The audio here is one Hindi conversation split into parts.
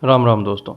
राम राम दोस्तों।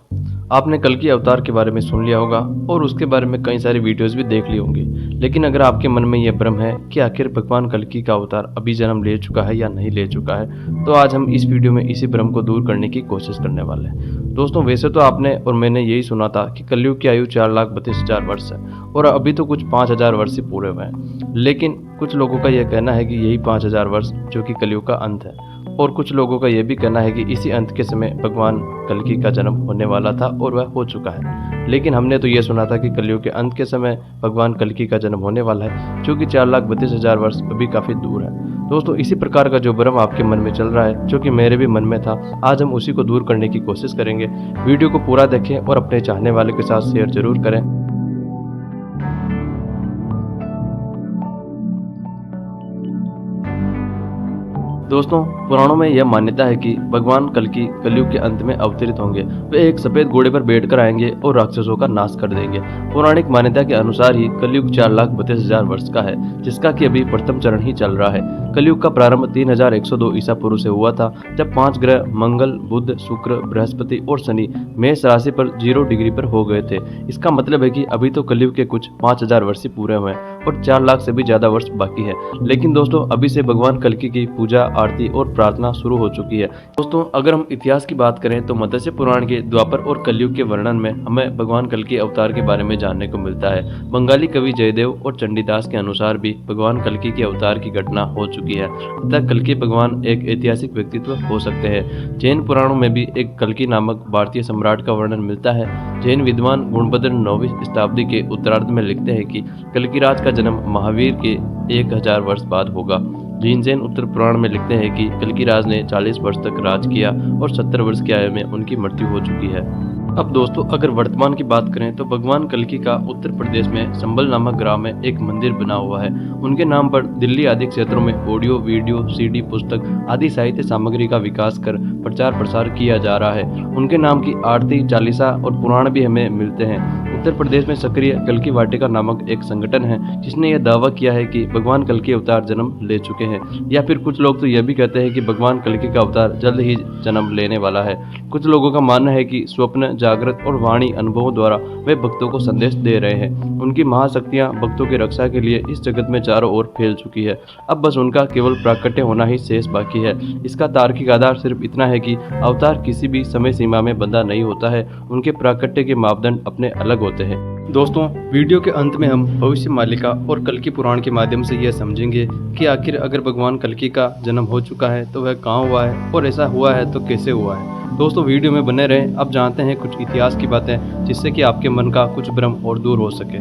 आपने कल की अवतार के बारे में सुन लिया होगा और उसके बारे में कई सारी वीडियोस भी देख ली होंगी। लेकिन अगर आपके मन में यह भ्रम है कि आखिर भगवान कल्कि का अवतार अभी जन्म ले चुका है या नहीं ले चुका है, तो आज हम इस वीडियो में इसी भ्रम को दूर करने की कोशिश करने वाले हैं। दोस्तों, वैसे तो आपने और मैंने यही सुना था कि कलयुग की आयु 4,32,000 वर्ष है और अभी तो कुछ 5,000 वर्ष ही पूरे हुए हैं। लेकिन कुछ लोगों का यह कहना है कि यही 5,000 वर्ष जो कि कलयुग का अंत है, और कुछ लोगों का यह भी कहना है कि इसी अंत के समय भगवान कल्कि का जन्म होने वाला था और वह हो चुका है। लेकिन हमने तो यह सुना था कि कलयुग के अंत के समय भगवान कल्कि का जन्म होने वाला है, जो कि 4,32,000 वर्ष अभी काफ़ी दूर है। दोस्तों, इसी प्रकार का जो भ्रम आपके मन में चल रहा है, जो कि मेरे भी मन में था, आज हम उसी को दूर करने की कोशिश करेंगे। वीडियो को पूरा देखें और अपने चाहने वाले के साथ शेयर जरूर करें। दोस्तों, पुराणों में यह मान्यता है कि भगवान कल्कि कलयुग के अंत में अवतरित होंगे। वे एक सफेद घोड़े पर बैठकर आएंगे और राक्षसों का नाश कर देंगे। पौराणिक मान्यता के अनुसार ही कलयुग 4,32,000 वर्ष का है, जिसका कि अभी प्रथम चरण ही चल रहा है। कलयुग का प्रारंभ 3,102 ईसा पूर्व से हुआ था, जब 5 ग्रह मंगल, बुध, शुक्र, बृहस्पति और शनि मेष राशि पर 0 डिग्री पर हो गए थे। इसका मतलब है कि अभी तो कलयुग के कुछ 5,000 वर्ष ही पूरे हुए हैं और 4 लाख से भी ज्यादा वर्ष बाकी है। लेकिन दोस्तों, अभी से भगवान कल्कि की पूजा, आरती और प्रार्थना शुरू हो चुकी है। दोस्तों, अगर हम इतिहास की बात करें तो मत्स्य पुराण के द्वापर और कलयुग के वर्णन में हमें भगवान कल्कि अवतार के बारे में जानने को मिलता है। बंगाली कवि जयदेव और चंडीदास के अनुसार भी भगवान कल्कि के अवतार की घटना हो चुकी है। अतः कल्कि भगवान एक ऐतिहासिक व्यक्तित्व हो सकते हैं। जैन पुराणों में भी एक कल्कि नामक भारतीय सम्राट का वर्णन मिलता है। जैन विद्वान गुणभद्र 9वीं शताब्दी के उत्तरार्ध में लिखते हैं कि कल्कि राज का जन्म महावीर के 1,000 वर्ष बाद होगा। जैन उत्तर पुराण में लिखते हैं कि कल्कि राज ने 40 वर्ष तक राज किया और 70 वर्ष की आयु में उनकी मृत्यु हो चुकी है। अब दोस्तों, अगर वर्तमान की बात करें तो भगवान कल्कि का उत्तर प्रदेश में संबल नामक ग्राम में एक मंदिर बना हुआ है। उनके नाम पर दिल्ली आदि क्षेत्रों में ऑडियो, वीडियो, सीडी, पुस्तक आदि साहित्य सामग्री का विकास कर प्रचार प्रसार किया जा रहा है। उनके नाम की आरती, चालीसा और पुराण भी हमें मिलते हैं। उत्तर प्रदेश में सक्रिय कल्कि वाटिका नामक एक संगठन है, जिसने यह दावा किया है कि भगवान कल्कि अवतार जन्म ले चुके हैं। या फिर कुछ लोग तो यह भी कहते हैं कि भगवान कल्कि का अवतार जल्द ही जन्म लेने वाला है। कुछ लोगों का मानना है कि स्वप्न, जागृत और वाणी अनुभवों द्वारा वे भक्तों को संदेश दे रहे हैं। उनकी महाशक्तियां भक्तों की रक्षा के लिए इस जगत में चारों ओर फैल चुकी है। अब बस उनका केवल प्राकट्य होना ही शेष बाकी है। इसका तार्किक आधार सिर्फ इतना है कि अवतार किसी भी समय सीमा में बंधा नहीं होता है। उनके प्राकट्य के मापदंड अपने अलग होते हैं। दोस्तों, वीडियो के अंत में हम भविष्य मालिका और कल्कि पुराण के माध्यम से यह समझेंगे कि आखिर अगर भगवान कल्कि का जन्म हो चुका है तो वह कहाँ हुआ है, और ऐसा हुआ है तो कैसे हुआ है। दोस्तों, वीडियो में बने रहें। अब जानते हैं कुछ इतिहास की बातें, जिससे कि आपके मन का कुछ भ्रम और दूर हो सके।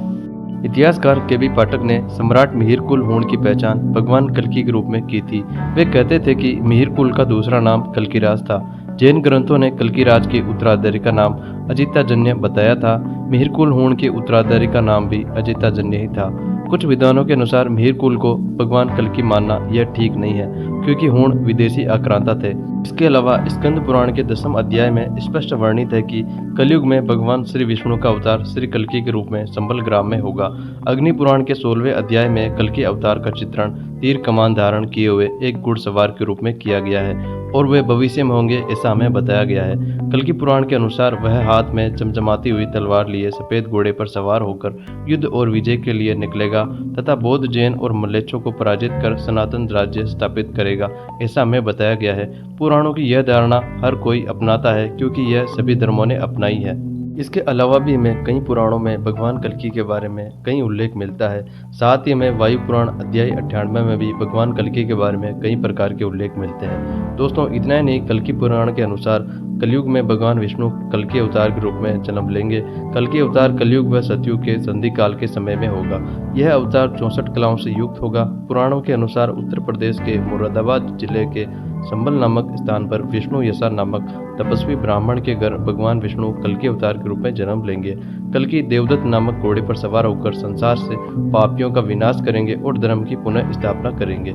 इतिहासकार के.बी. पाठक ने सम्राट मिहिर कुल हूण की पहचान भगवान कल्कि के रूप में की थी। वे कहते थे कि मिहिर कुल का दूसरा नाम कल्किराज था। जैन ग्रंथों ने कल्कि राज के उत्तराधिकारी का नाम अजिताजन्य बताया था। मिहिर कुल हूण के उत्तराधिकारी का नाम भी अजिताजन्य ही था। कुछ विद्वानों के अनुसार मिहिर कुल को भगवान कल्कि मानना यह ठीक नहीं है, क्योंकि हूण विदेशी आक्रांता थे। इसके अलावा स्कंद पुराण के 10वें अध्याय में स्पष्ट वर्णित है कि कलयुग में भगवान श्री विष्णु का अवतार श्री कल्कि के रूप में संबल ग्राम में होगा। अग्नि पुराण के 16वें अध्याय में कल्कि अवतार का चित्रण तीर कमान धारण किए हुए एक घुड़सवार के रूप में किया गया है, और वे भविष्य में होंगे ऐसा हमें बताया गया है। कल्कि पुराण के अनुसार वह हाथ में चमचमाती हुई तलवार लिए सफेद घोड़े पर सवार होकर युद्ध और विजय के लिए निकलेगा तथा बौद्ध, जैन और मलेच्छों को पराजित कर सनातन राज्य स्थापित करेगा, ऐसा हमें बताया गया है। पुराणों की यह धारणा हर कोई अपनाता है, क्योंकि यह सभी धर्मों ने अपनाई है। इसके अलावा भी हमें कई पुराणों में भगवान कल्कि के बारे में कई उल्लेख मिलता है। साथ ही हमें वायु पुराण अध्याय 98 में भी भगवान कल्कि के बारे में कई प्रकार के उल्लेख मिलते हैं। दोस्तों, इतना ही नहीं, कल्कि पुराण के अनुसार कलयुग में भगवान विष्णु कल्कि अवतार के रूप में जन्म लेंगे। कल्कि अवतार कलयुग व सतयुग के संधि काल के समय में होगा। यह अवतार 64 कलाओं से युक्त होगा। पुराणों के अनुसार उत्तर प्रदेश के मुरादाबाद जिले के संबल नामक स्थान पर विष्णु यसा नामक तपस्वी ब्राह्मण के घर भगवान विष्णु कल्कि अवतार के रूप में जन्म लेंगे। कल्कि देवदत्त नामक घोड़े पर सवार होकर संसार से पापियों का विनाश करेंगे और धर्म की पुनः स्थापना करेंगे।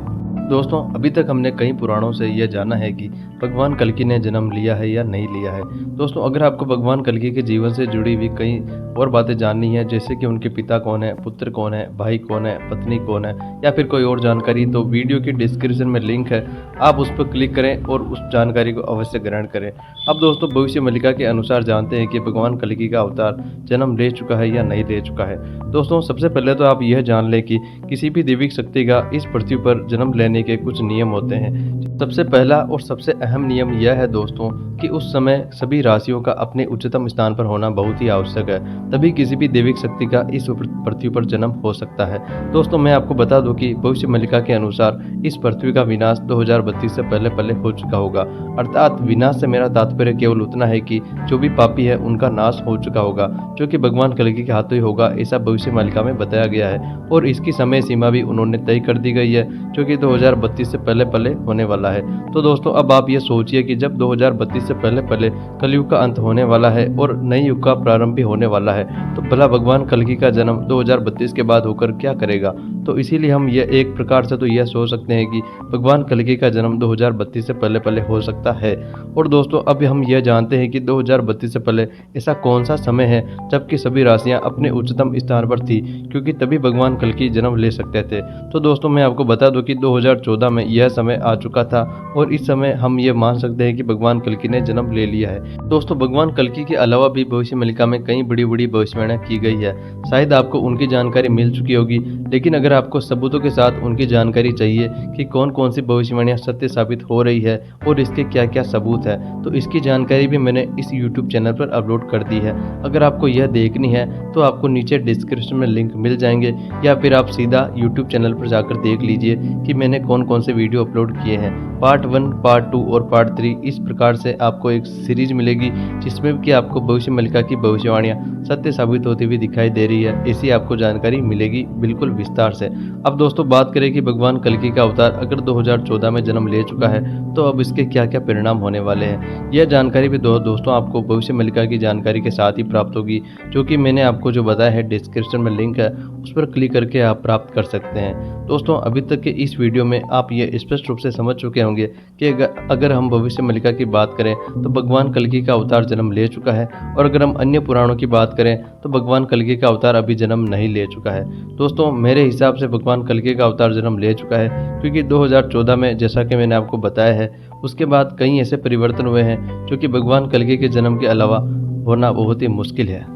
दोस्तों अभी तक हमने कई पुराणों से यह जाना है कि भगवान कल्कि ने जन्म लिया है या नहीं लिया है। दोस्तों अगर आपको भगवान कल्कि के जीवन से जुड़ी हुई कई और बातें जाननी है, जैसे कि उनके पिता कौन है, पुत्र कौन है, भाई कौन है, पत्नी कौन है या फिर कोई और जानकारी, तो वीडियो की डिस्क्रिप्शन में लिंक है, आप उस पर क्लिक करें और उस जानकारी को अवश्य ग्रहण करें। अब दोस्तों भविष्य मल्लिका के अनुसार जानते हैं कि भगवान कल्कि का अवतार जन्म ले चुका है या नहीं ले चुका है। दोस्तों सबसे पहले तो आप यह जान लें कि किसी भी दैविक शक्ति का इस पृथ्वी पर जन्म लेने के कुछ नियम होते हैं। सबसे पहला और सबसे अहम नियम यह है दोस्तों कि उस समय सभी राशियों का अपने उच्चतम स्थान पर होना बहुत ही आवश्यक है, तभी किसी भी दैविक शक्ति का इस पृथ्वी पर जन्म हो सकता है। दोस्तों मैं आपको बता दूं कि भविष्य मल्लिका के अनुसार इस पृथ्वी का विनाश 2032 से पहले पहले हो चुका होगा। अर्थात विनाश से मेरा तात्पर्य केवल उतना है कि जो भी पापी है उनका नाश हो चुका होगा, जो कि भगवान कल्कि के हाथों ही होगा, ऐसा भविष्य मल्लिका में बताया गया है। और इसकी समय सीमा भी उन्होंने तय कर दी गई है, जो कि 2032 से पहले पहले होने वाला है। तो दोस्तों अब आप ये सोचिए कि जब 2032 से पहले पहले कलयुग का अंत होने वाला है और नए युग का प्रारंभ भी होने वाला है, तो भला भगवान कल्कि का जन्म 2032 के बाद होकर क्या करेगा। तो इसीलिए हम ये एक प्रकार से तो यह सोच सकते हैं कि भगवान कल्कि का जन्म 2032 से पहले पहले हो सकता है। और दोस्तों अब हम यह जानते हैं कि 2032 से पहले ऐसा कौन सा समय है जबकि सभी राशियां अपने उच्चतम स्थान पर थी, क्योंकि तभी भगवान कल्कि जन्म ले सकते थे। तो दोस्तों मैं आपको बता दूं कि 2014 में यह समय आ चुका था और इस समय हम ये मान सकते हैं कि भगवान कल्कि ने जन्म ले लिया है। दोस्तों भगवान कल्कि के अलावा भी भविष्य मल्लिका में कई बड़ी बड़ी भविष्यवाणियां की गई है, शायद आपको उनकी जानकारी मिल चुकी होगी, लेकिन अगर आपको सबूतों के साथ उनकी जानकारी चाहिए कि कौन कौन सी भविष्यवाणियां सत्य साबित हो रही है और इसके क्या क्या सबूत है, तो इसकी जानकारी भी मैंने इस YouTube चैनल पर अपलोड कर दी है। अगर आपको यह देखनी है तो आपको नीचे डिस्क्रिप्शन में लिंक मिल जाएंगे, या फिर आप सीधा YouTube चैनल पर जाकर देख लीजिए कि मैंने कौन कौन से वीडियो अपलोड किए हैं। पार्ट 1, पार्ट 2 और पार्ट 3 इस प्रकार से आपको एक सीरीज मिलेगी, जिसमें कि आपको भविष्य मल्लिका की भविष्यवाणियां सत्य साबित होती हुई दिखाई दे रही है। ऐसी आपको जानकारी मिलेगी बिल्कुल विस्तार से। अब दोस्तों बात करें कि भगवान कल्कि का अवतार अगर 2014 में जन्म ले चुका है तो अब इसके क्या क्या परिणाम होने वाले हैं, यह जानकारी भी दोस्तों आपको भविष्य मल्लिका की जानकारी के साथ ही प्राप्त होगी, जो कि मैंने आपको जो बताया है डिस्क्रिप्शन में लिंक है, उस पर क्लिक करके आप प्राप्त कर सकते हैं। दोस्तों अभी तक के इस वीडियो में आप ये स्पष्ट रूप से समझ चुके होंगे कि अगर हम भविष्य मल्लिका की बात करें तो भगवान कल्कि का अवतार जन्म ले चुका है, और अगर हम अन्य पुराणों की बात करें तो भगवान कल्कि का अवतार अभी जन्म नहीं ले चुका है। दोस्तों मेरे हिसाब से भगवान कल्कि का अवतार जन्म ले चुका है, क्योंकि 2014 में जैसा कि मैंने आपको बताया है उसके बाद कई ऐसे परिवर्तन हुए हैं जो कि भगवान कल्कि के जन्म के अलावा होना बहुत ही मुश्किल है।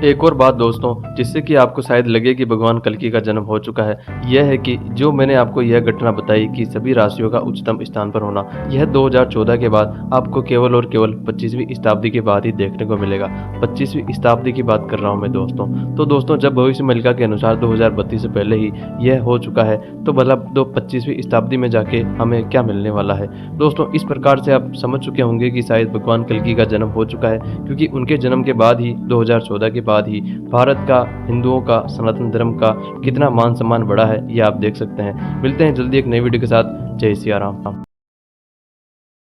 एक और बात दोस्तों जिससे कि आपको शायद लगे कि भगवान कल्कि का जन्म हो चुका है, यह है कि जो मैंने आपको यह घटना बताई कि सभी राशियों का उच्चतम स्थान पर होना, यह 2014 के बाद आपको केवल और केवल 25वीं शताब्दी के बाद ही देखने को मिलेगा। 25वीं शताब्दी की बात कर रहा हूँ मैं दोस्तों। तो दोस्तों जब भविष्य मल्लिका के अनुसार 2032 से पहले ही यह हो चुका है, तो भला 25वीं शताब्दी में जाके हमें क्या मिलने वाला है। दोस्तों इस प्रकार से आप समझ चुके होंगे कि शायद भगवान कल्कि का जन्म हो चुका है, क्योंकि उनके जन्म के बाद ही 2014 के बाद ही भारत का, हिंदुओं का, सनातन धर्म का कितना मान सम्मान बढ़ा है, ये आप देख सकते हैं। मिलते हैं जल्दी एक नई वीडियो के साथ। जय सिया राम।